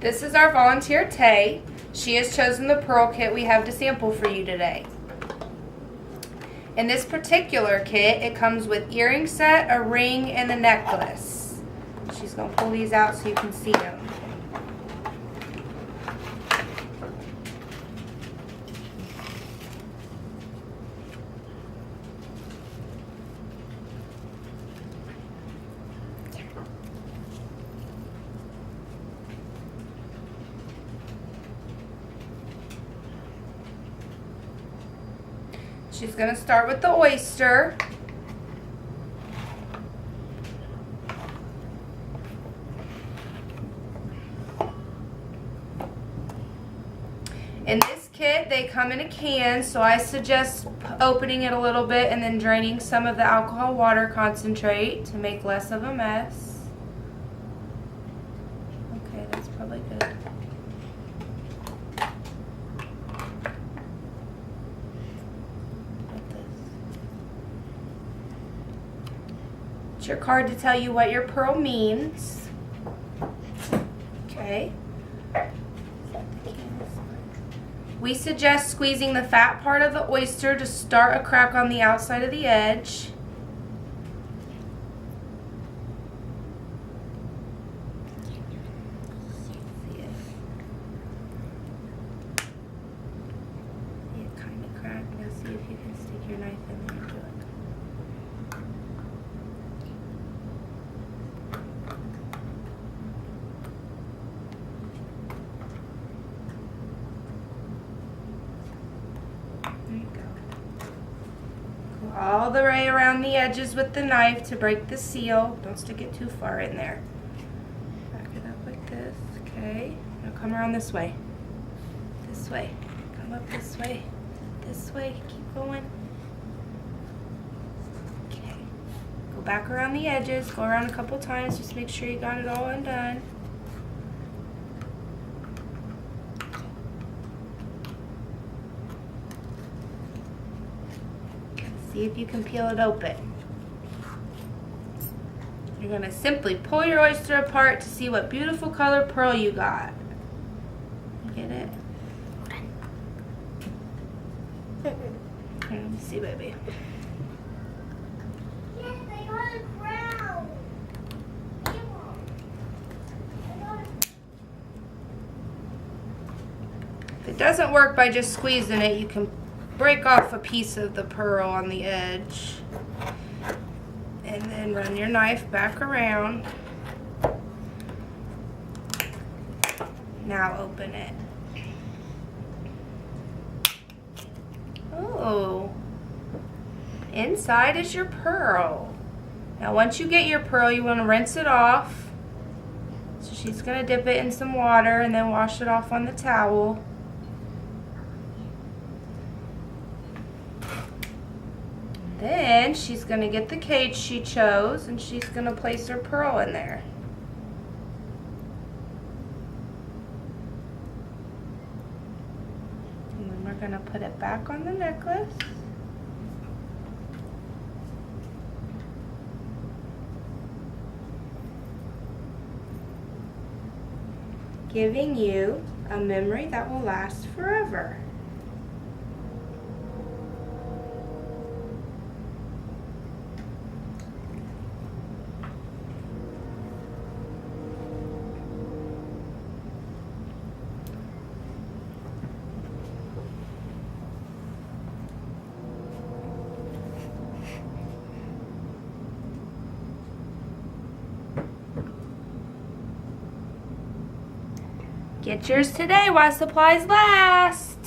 This is our volunteer, Tay. She has chosen the pearl kit we have to sample for you today. In this particular kit, it comes with earring set, a ring, and a necklace. She's going to pull these out so you can see them. She's going to start with the oyster. In this kit, they come in a can, so I suggest opening it a little bit and then draining some of the alcohol water concentrate to make less of a mess. Okay, that's probably good. It's your card to tell you what your pearl means. Okay. We suggest squeezing the fat part of the oyster to start a crack on the outside of the edge. See it kind of cracked. Now see if you can stick your knife in there and do it. All the way around the edges with the knife to break the seal. Don't stick it too far in there. Back it up like this. Okay. Now come around this way. This way. Come up this way. This way. Keep going. Okay. Go back around the edges. Go around a couple times. Just make sure you got it all undone. See if you can peel it open. You're going to simply pull your oyster apart to see what beautiful color pearl you got. Get it? Let me see, baby. Yes, I got a crown. If it doesn't work by just squeezing it, you can break off a piece of the pearl on the edge and then run your knife back around. Now open it. Oh, inside is your pearl. Now once you get your pearl, you want to rinse it off. So she's going to dip it in some water and then wash it off on the towel. Then she's going to get the cage she chose and she's going to place her pearl in there. And then we're going to put it back on the necklace. Giving you a memory that will last forever. Get yours today while supplies last.